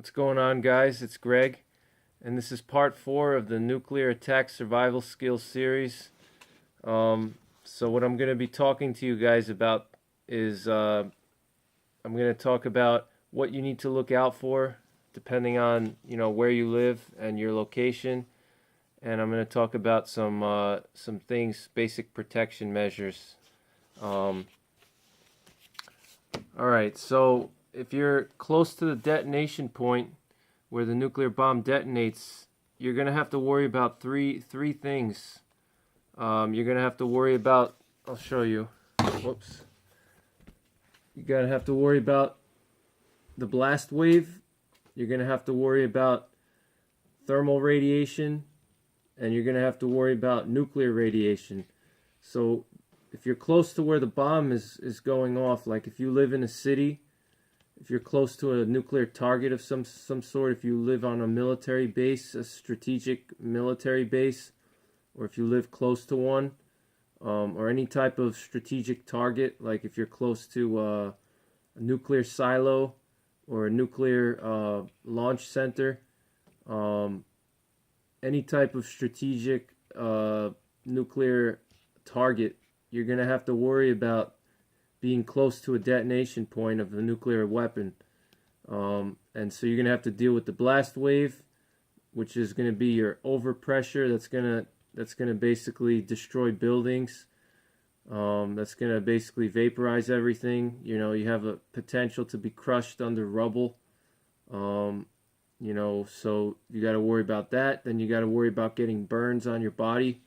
What's going on, guys? It's Greg, and this is part 4 of the Nuclear Attack Survival Skills series. So what I'm going to be talking to you guys about is I'm going to talk about what you need to look out for depending on, where you live and your location. And I'm going to talk about some things, basic protection measures. All right, so if you're close to the detonation point where the nuclear bomb detonates, you're going to have to worry about three things. You're going to have to worry about, I'll show you. Whoops. You're going to have to worry about the blast wave. You're going to have to worry about thermal radiation. And you're going to have to worry about nuclear radiation. So if you're close to where the bomb is going off, like if you live in a city, if you're close to a nuclear target of some sort, if you live on a military base, a strategic military base, or if you live close to one, or any type of strategic target, like if you're close to a nuclear silo or a nuclear launch center, any type of strategic nuclear target, you're going to have to worry about being close to a detonation point of the nuclear weapon. And so you're going to have to deal with the blast wave, which is going to be your overpressure. That's going to basically destroy buildings. That's going to basically vaporize everything. You have a potential to be crushed under rubble. So you got to worry about that. Then you got to worry about getting burns on your body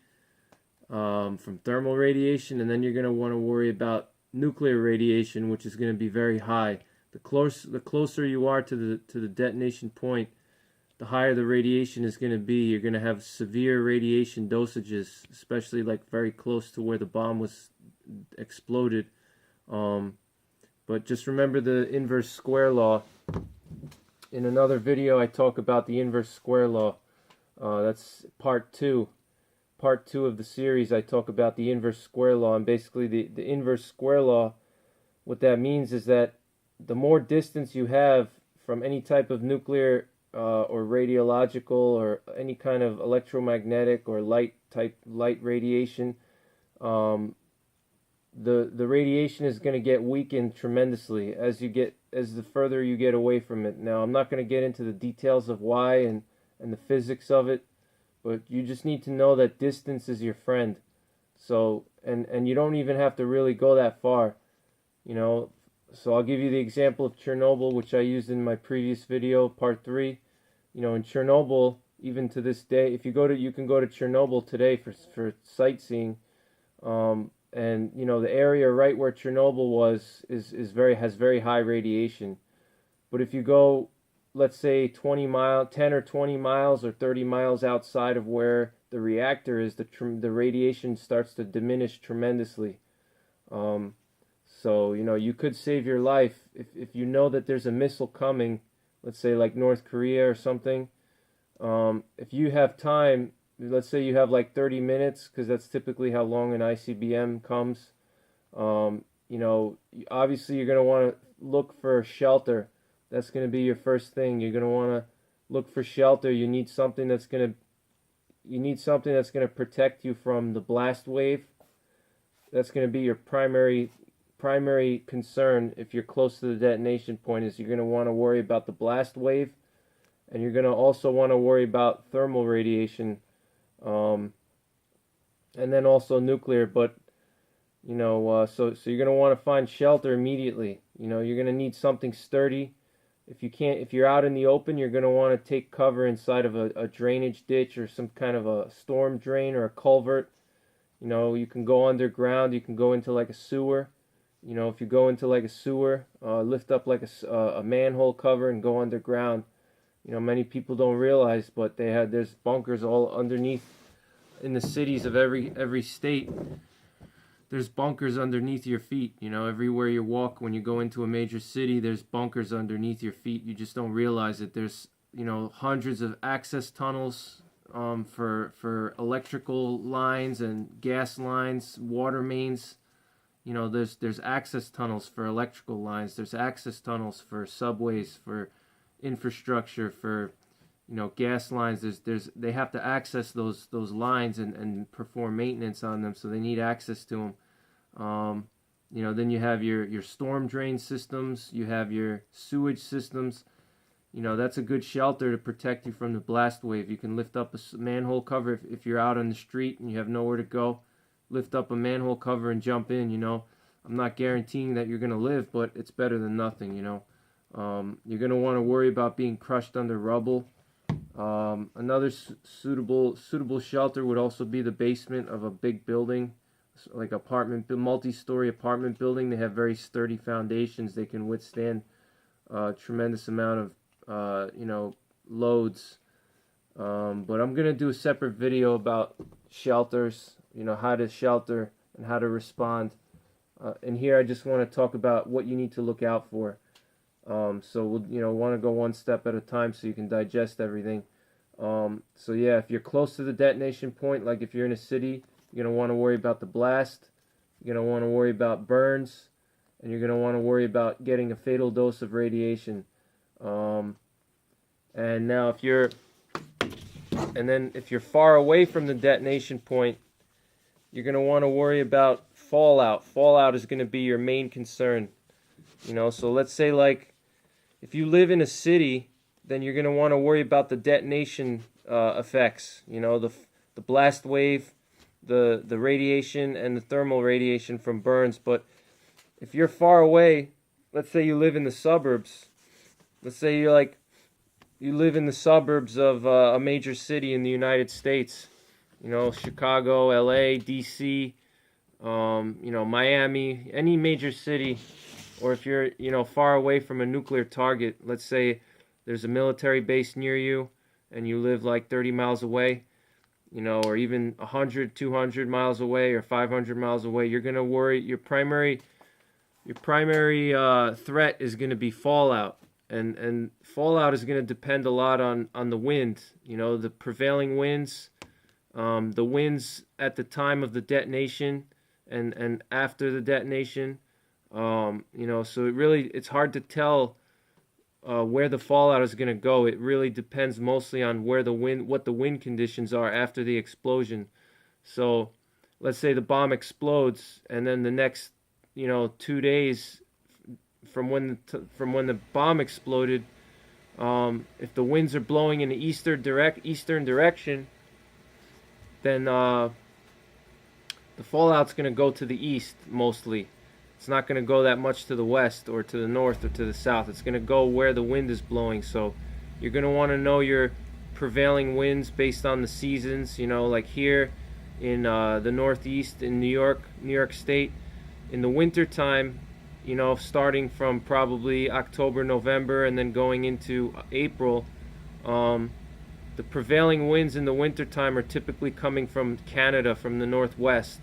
from thermal radiation, and then you're going to want to worry about nuclear radiation, which is going to be very high. The closer you are to the detonation point, the higher the radiation is going to be. You're going to have severe radiation dosages, especially like very close to where the bomb was exploded. But just remember the inverse square law. In another video, I talk about the inverse square law. That's part 2. Part 2 of the series, I talk about the inverse square law. And basically, the inverse square law, what that means is that the more distance you have from any type of nuclear or radiological or any kind of electromagnetic or light radiation, the radiation is going to get weakened tremendously as the further you get away from it. Now, I'm not going to get into the details of why and the physics of it, but you just need to know that distance is your friend. So, and you don't even have to really go that far, So I'll give you the example of Chernobyl, which I used in my previous video, part 3. In Chernobyl, even to this day, if you can go to Chernobyl today for sightseeing. And the area right where Chernobyl was has very high radiation. But if you go, let's say 10 or 20 miles or 30 miles outside of where the reactor is, the radiation starts to diminish tremendously. So you could save your life if you know that there's a missile coming, let's say like North Korea or something. If you have time, let's say you have like 30 minutes, because that's typically how long an ICBM comes. Obviously you're going to want to look for shelter. That's going to be your first thing. You're going to want to look for shelter. You need something that's going to protect you from the blast wave. That's going to be your primary concern if you're close to the detonation point. Is you're going to want to worry about the blast wave, and you're going to also want to worry about thermal radiation, and then also nuclear. But so you're going to want to find shelter immediately. You're going to need something sturdy. If you're out in the open, you're going to want to take cover inside of a drainage ditch or some kind of a storm drain or a culvert. You can go underground. You can go into like a sewer. If you go into like a sewer, lift up like a manhole cover and go underground. Many people don't realize, but there's bunkers all underneath in the cities of every state. There's bunkers underneath your feet. Everywhere you walk, when you go into a major city, there's bunkers underneath your feet. You just don't realize it. There's hundreds of access tunnels for electrical lines and gas lines, water mains. There's access tunnels for electrical lines. There's access tunnels for subways, for infrastructure for, gas lines. They have to access those lines and perform maintenance on them, so they need access to them. Then you have your storm drain systems, you have your sewage systems. That's a good shelter to protect you from the blast wave. You can lift up a manhole cover if you're out on the street and you have nowhere to go. Lift up a manhole cover and jump in. I'm not guaranteeing that you're going to live, but it's better than nothing. You're going to want to worry about being crushed under rubble. Another suitable shelter would also be the basement of a big building, like multi-story apartment building. They have very sturdy foundations. They can withstand a tremendous amount of loads. But I'm going to do a separate video about shelters, how to shelter and how to respond. And here I just want to talk about what you need to look out for. So we'll, want to go one step at a time so you can digest everything. So yeah, if you're close to the detonation point, like if you're in a city, you're going to want to worry about the blast. You're going to want to worry about burns. And you're going to want to worry about getting a fatal dose of radiation. And now if you're far away from the detonation point, you're going to want to worry about fallout. Fallout is going to be your main concern. So let's say, like, if you live in a city, then you're going to want to worry about the detonation effects. The blast wave, the radiation, and the thermal radiation from burns. But if you're far away, let's say you live in the suburbs. Let's say you live in the suburbs of a major city in the United States. Chicago, LA, DC, Miami, any major city. Or if you're, far away from a nuclear target, let's say there's a military base near you and you live like 30 miles away, or even 100, 200 miles away or 500 miles away, you're going to worry. Your primary threat is going to be fallout. And fallout is going to depend a lot on the wind, the prevailing winds, the winds at the time of the detonation and after the detonation. So it's hard to tell where the fallout is going to go. It really depends mostly on what the wind conditions are after the explosion. So let's say the bomb explodes, and then the next 2 days from when the bomb exploded, if the winds are blowing in the eastern direction, then the fallout's going to go to the east mostly. It's not going to go that much to the west or to the north or to the south. It's going to go where the wind is blowing. So you're going to want to know your prevailing winds based on the seasons. Like here in the Northeast in New York State, in the winter time, starting from probably October, November, and then going into April, the prevailing winds in the wintertime are typically coming from Canada, from the northwest.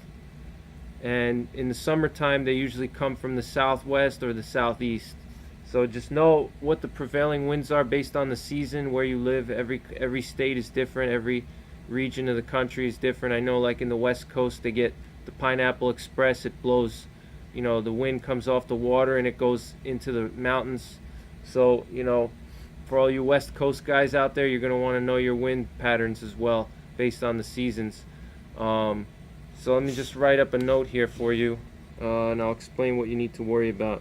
And in the summertime, they usually come from the southwest or the southeast. So just know what the prevailing winds are based on the season, where you live. Every state is different. Every region of the country is different. I know, like in the West Coast, they get the Pineapple Express. It blows, the wind comes off the water and it goes into the mountains. So, for all you West Coast guys out there, you're going to want to know your wind patterns as well based on the seasons. So let me just write up a note here for you, and I'll explain what you need to worry about.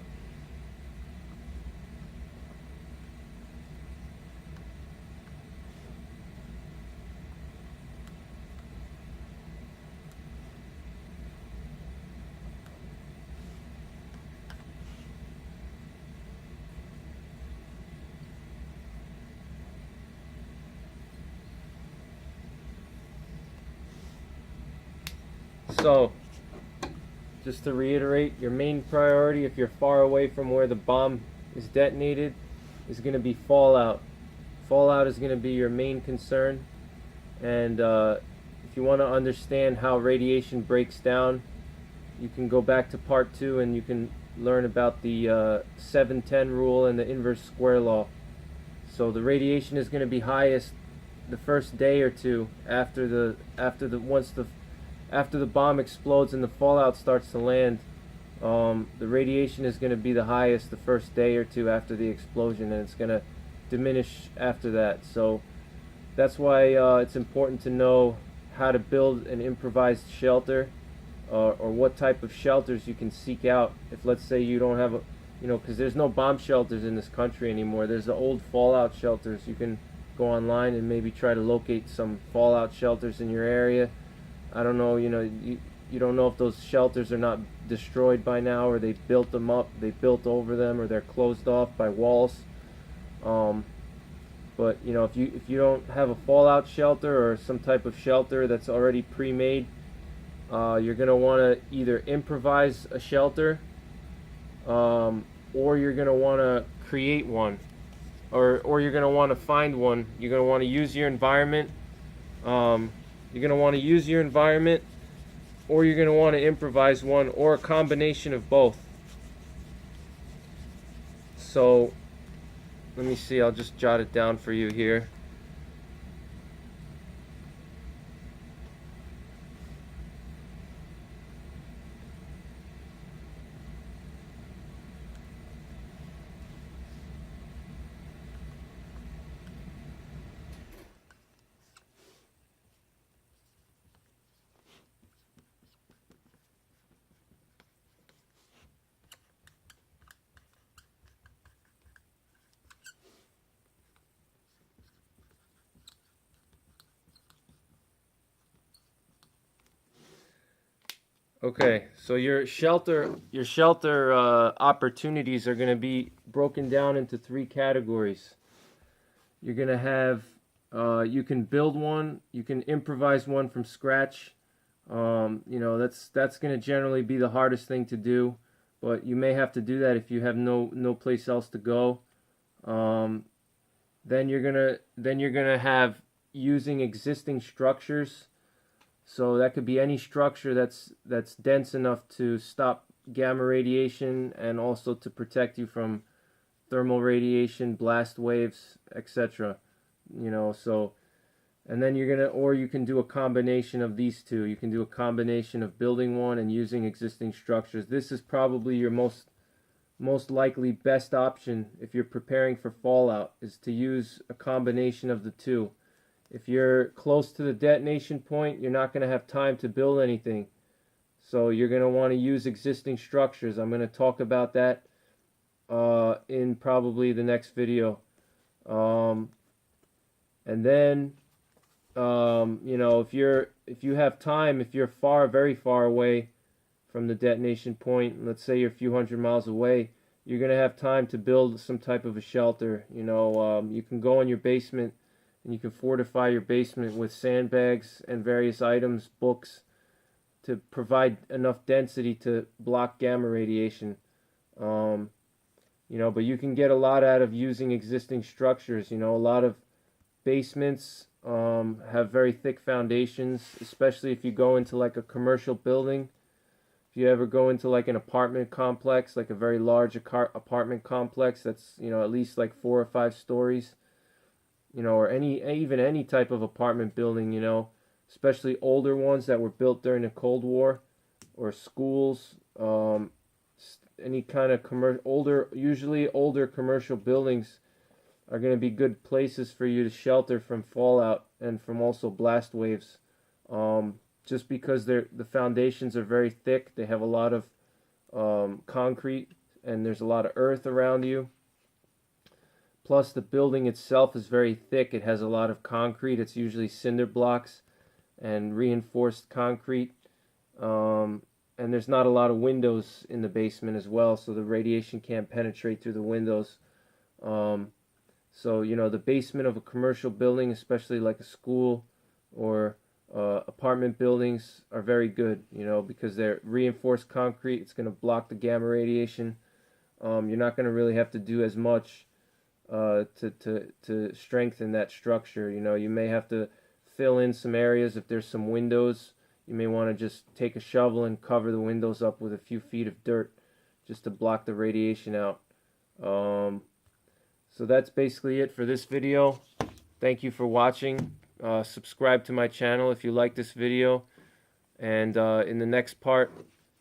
So, just to reiterate, your main priority if you're far away from where the bomb is detonated is going to be fallout. Fallout is going to be your main concern. And if you want to understand how radiation breaks down, you can go back to part 2 and you can learn about the 710 rule and the inverse square law. So the radiation is going to be highest the first day or two after the bomb explodes and the fallout starts to land. The radiation is going to be the highest the first day or two after the explosion, and it's going to diminish after that. So that's why it's important to know how to build an improvised shelter, or what type of shelters you can seek out. If, let's say, you don't have a, because there's no bomb shelters in this country anymore. There's the old fallout shelters. You can go online and maybe try to locate some fallout shelters in your area. I don't know, you don't know if those shelters are not destroyed by now, or they built them up, they built over them, or they're closed off by walls. But if you don't have a fallout shelter or some type of shelter that's already pre-made, you're going to want to either improvise a shelter, or you're going to want to create one, or you're going to want to find one. You're going to want to use your environment. You're going to want to use your environment, or you're going to want to improvise one, or a combination of both. So let me see, I'll just jot it down for you here. Okay, so your shelter opportunities are going to be broken down into 3 categories. You're going to have, you can build one, you can improvise one from scratch. That's going to generally be the hardest thing to do, but you may have to do that if you have no place else to go. Then you're gonna have using existing structures. So that could be any structure that's dense enough to stop gamma radiation and also to protect you from thermal radiation, blast waves, etc. So, and then you can do a combination of these two. You can do a combination of building one and using existing structures. This is probably your most likely best option if you're preparing for fallout, is to use a combination of the two. If you're close to the detonation point, you're not going to have time to build anything. So you're going to want to use existing structures. I'm going to talk about that in probably the next video. And then, if you have time, if you're very far away from the detonation point, let's say you're a few hundred miles away, you're going to have time to build some type of a shelter. You can go in your basement, and you can fortify your basement with sandbags and various items, books, to provide enough density to block gamma radiation. But you can get a lot out of using existing structures. A lot of basements have very thick foundations, especially if you go into like a commercial building. If you ever go into like an apartment complex, like a very large apartment complex that's, at least like 4 or 5 stories, or even any type of apartment building, especially older ones that were built during the Cold War, or schools, any kind of usually older commercial buildings are going to be good places for you to shelter from fallout and from also blast waves, just because the foundations are very thick. They have a lot of concrete, and there's a lot of earth around you. Plus, the building itself is very thick. It has a lot of concrete. It's usually cinder blocks and reinforced concrete. And there's not a lot of windows in the basement as well, so the radiation can't penetrate through the windows. So, the basement of a commercial building, especially like a school or apartment buildings, are very good, because they're reinforced concrete. It's going to block the gamma radiation. You're not going to really have to do as much to strengthen that structure. You may have to fill in some areas. If there's some windows, you may want to just take a shovel and cover the windows up with a few feet of dirt just to block the radiation out. So that's basically it for this video. Thank you for watching. Subscribe to my channel if you like this video, and in the next part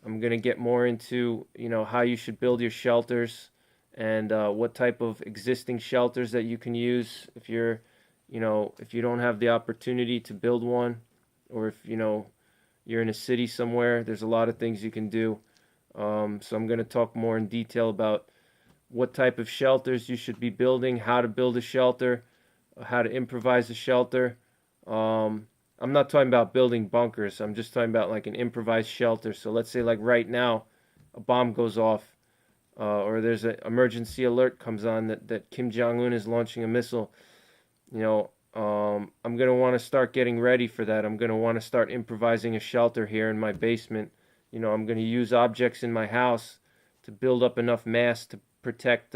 I'm going to get more into how you should build your shelters and what type of existing shelters that you can use if you're, if you don't have the opportunity to build one, or if, you're in a city somewhere. There's a lot of things you can do. So I'm going to talk more in detail about what type of shelters you should be building, how to build a shelter, how to improvise a shelter. I'm not talking about building bunkers. I'm just talking about like an improvised shelter. So let's say like right now, a bomb goes off, or there's an emergency alert comes on that Kim Jong-un is launching a missile. I'm going to want to start getting ready for that. I'm going to want to start improvising a shelter here in my basement. I'm going to use objects in my house to build up enough mass to protect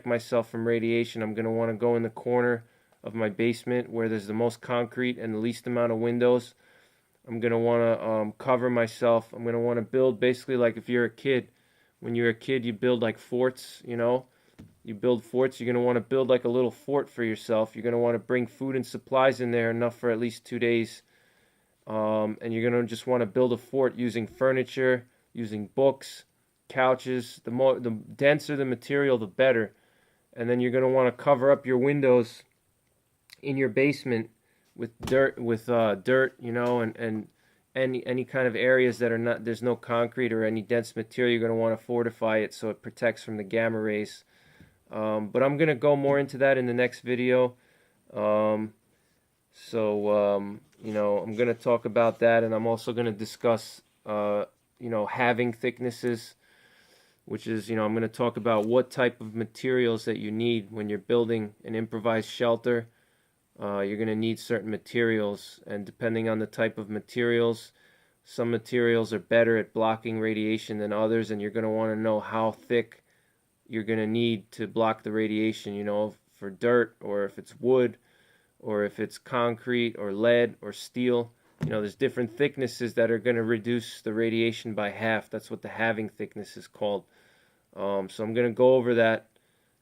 myself from radiation. I'm going to want to go in the corner of my basement where there's the most concrete and the least amount of windows. I'm going to want to cover myself. I'm going to want to build basically like if you're a kid. When you're a kid, you build like forts, You build forts. You're going to want to build like a little fort for yourself. You're going to want to bring food and supplies in there, enough for at least 2 days. And you're going to just want to build a fort using furniture, using books, couches. The denser the material, the better. And then you're going to want to cover up your windows in your basement with dirt, and any kind of areas that are not, there's no concrete or any dense material. You're going to want to fortify it so it protects from the gamma rays. But I'm going to go more into that in the next video. I'm going to talk about that, and I'm also going to discuss, halving thicknesses, which is, I'm going to talk about what type of materials that you need when you're building an improvised shelter. You're going to need certain materials, and depending on the type of materials, some materials are better at blocking radiation than others, and you're going to want to know how thick you're going to need to block the radiation, for dirt, or if it's wood, or if it's concrete or lead or steel. There's different thicknesses that are going to reduce the radiation by half. That's what the halving thickness is called. So I'm going to go over that.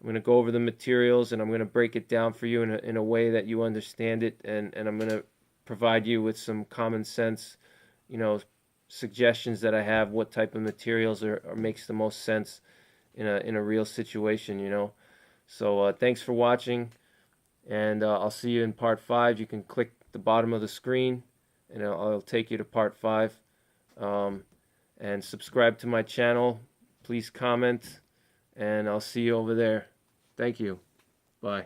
I'm going to go over the materials, and I'm going to break it down for you in a way that you understand it, and I'm going to provide you with some common sense, suggestions that I have, what type of materials are makes the most sense in a real situation. So thanks for watching, and I'll see you in part 5. You can click the bottom of the screen, and I'll take you to part 5. And subscribe to my channel. Please comment, and I'll see you over there. Thank you. Bye.